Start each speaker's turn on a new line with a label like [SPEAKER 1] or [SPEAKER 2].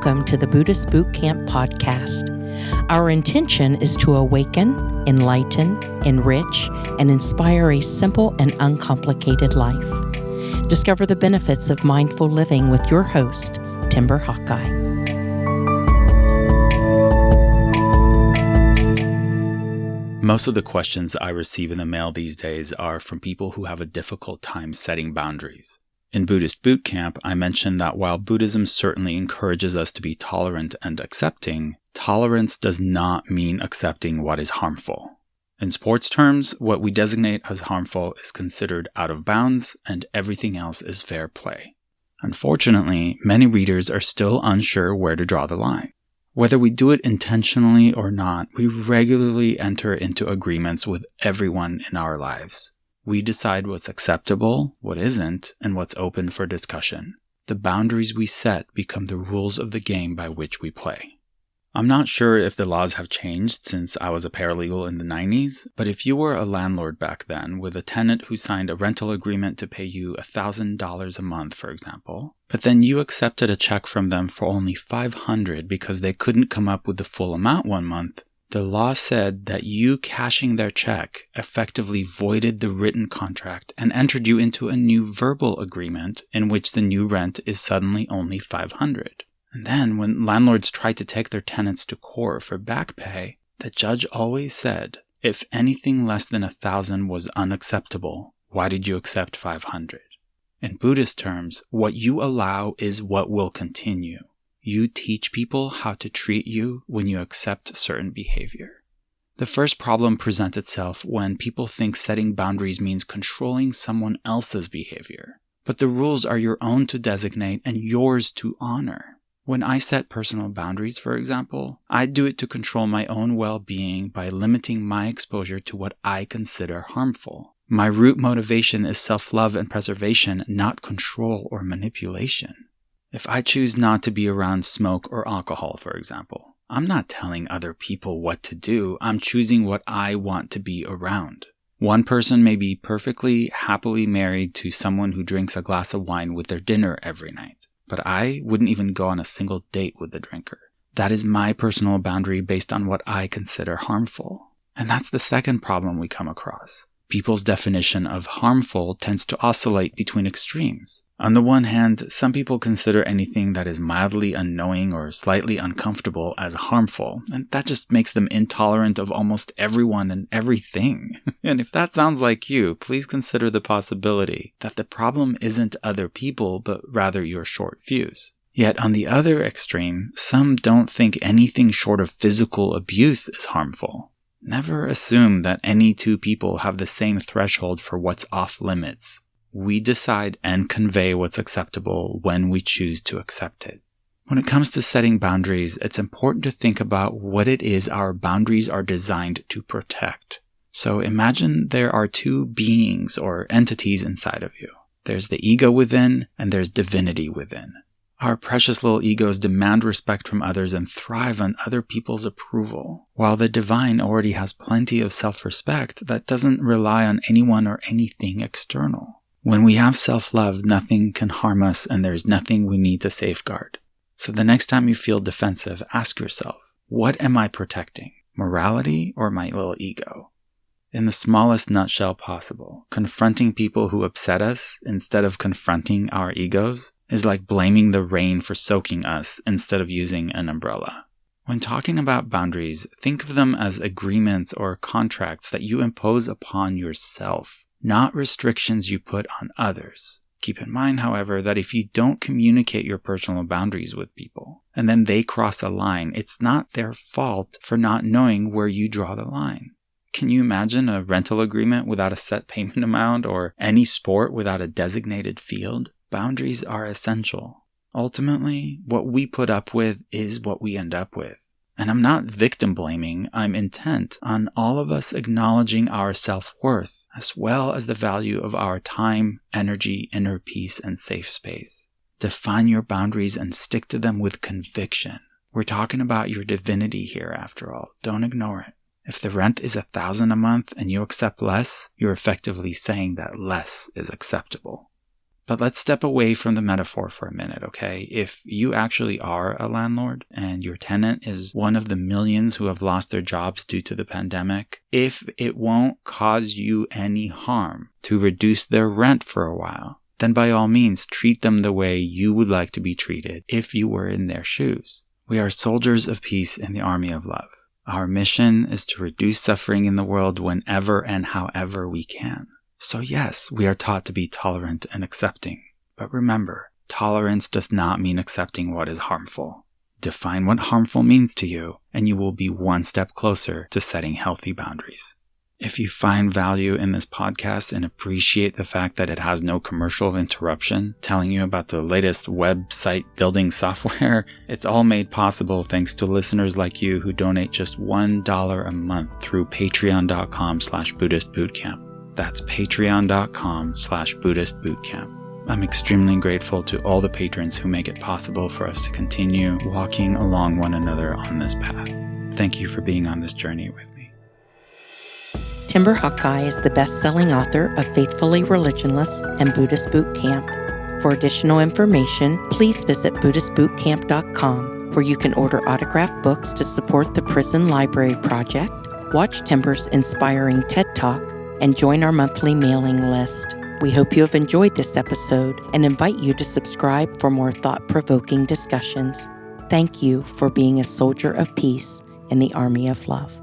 [SPEAKER 1] welcome to the Buddhist Boot Camp podcast. Our intention is to awaken, enlighten, enrich, and inspire a simple and uncomplicated life. Discover the benefits of mindful living with your host, Timber Hawkeye.
[SPEAKER 2] Most of the questions I receive in the mail these days are from people who have a difficult time setting boundaries. In Buddhist Boot Camp, I mentioned that while Buddhism certainly encourages us to be tolerant and accepting, tolerance does not mean accepting what is harmful. In sports terms, what we designate as harmful is considered out of bounds, and everything else is fair play. Unfortunately, many readers are still unsure where to draw the line. Whether we do it intentionally or not, we regularly enter into agreements with everyone in our lives. We decide what's acceptable, what isn't, and what's open for discussion. The boundaries we set become the rules of the game by which we play. I'm not sure if the laws have changed since I was a paralegal in the 90s, but if you were a landlord back then with a tenant who signed a rental agreement to pay you $1,000 a month, for example, but then you accepted a check from them for only $500 because they couldn't come up with the full amount one month, the law said that you cashing their check effectively voided the written contract and entered you into a new verbal agreement in which the new rent is suddenly only $500. And then when landlords tried to take their tenants to court for back pay, the judge always said, if anything less than $1,000 was unacceptable, why did you accept $500? In Buddhist terms, what you allow is what will continue. You teach people how to treat you when you accept certain behavior. The first problem presents itself when people think setting boundaries means controlling someone else's behavior. But the rules are your own to designate and yours to honor. When I set personal boundaries, for example, I do it to control my own well-being by limiting my exposure to what I consider harmful. My root motivation is self-love and preservation, not control or manipulation. If I choose not to be around smoke or alcohol, for example, I'm not telling other people what to do, I'm choosing what I want to be around. One person may be perfectly happily married to someone who drinks a glass of wine with their dinner every night, but I wouldn't even go on a single date with the drinker. That is my personal boundary based on what I consider harmful. And that's the second problem we come across. People's definition of harmful tends to oscillate between extremes. On the one hand, some people consider anything that is mildly annoying or slightly uncomfortable as harmful, and that just makes them intolerant of almost everyone and everything. And if that sounds like you, please consider the possibility that the problem isn't other people, but rather your short fuse. Yet on the other extreme, some don't think anything short of physical abuse is harmful. Never assume that any two people have the same threshold for what's off limits. We decide and convey what's acceptable when we choose to accept it. When it comes to setting boundaries, it's important to think about what it is our boundaries are designed to protect. So imagine there are two beings or entities inside of you. There's the ego within, and there's divinity within. Our precious little egos demand respect from others and thrive on other people's approval, while the divine already has plenty of self-respect that doesn't rely on anyone or anything external. When we have self-love, nothing can harm us and there's nothing we need to safeguard. So the next time you feel defensive, ask yourself, what am I protecting? Morality or my little ego? In the smallest nutshell possible, confronting people who upset us instead of confronting our egos is like blaming the rain for soaking us instead of using an umbrella. When talking about boundaries, think of them as agreements or contracts that you impose upon yourself, not restrictions you put on others. Keep in mind, however, that if you don't communicate your personal boundaries with people, and then they cross a line, it's not their fault for not knowing where you draw the line. Can you imagine a rental agreement without a set payment amount or any sport without a designated field? Boundaries are essential. Ultimately, what we put up with is what we end up with. And I'm not victim blaming, I'm intent on all of us acknowledging our self-worth, as well as the value of our time, energy, inner peace, and safe space. Define your boundaries and stick to them with conviction. We're talking about your divinity here after all. Don't ignore it. If the rent is $1,000 a month and you accept less, you're effectively saying that less is acceptable. But let's step away from the metaphor for a minute, okay? If you actually are a landlord and your tenant is one of the millions who have lost their jobs due to the pandemic, if it won't cause you any harm to reduce their rent for a while, then by all means treat them the way you would like to be treated if you were in their shoes. We are soldiers of peace in the army of love. Our mission is to reduce suffering in the world whenever and however we can. So yes, we are taught to be tolerant and accepting. But remember, tolerance does not mean accepting what is harmful. Define what harmful means to you, and you will be one step closer to setting healthy boundaries. If you find value in this podcast and appreciate the fact that it has no commercial interruption, telling you about the latest website building software, it's all made possible thanks to listeners like you who donate just $1 a month through patreon.com/BuddhistBootcamp. That's patreon.com/BuddhistBootcamp. I'm extremely grateful to all the patrons who make it possible for us to continue walking along one another on this path. Thank you for being on this journey with me.
[SPEAKER 1] Timber Hakai is the best-selling author of Faithfully Religionless and Buddhist Boot Camp. For additional information, please visit BuddhistBootcamp.com, where you can order autographed books to support the Prison Library Project, watch Timber's inspiring TED Talk, and join our monthly mailing list. We hope you have enjoyed this episode and invite you to subscribe for more thought-provoking discussions. Thank you for being a soldier of peace in the army of love.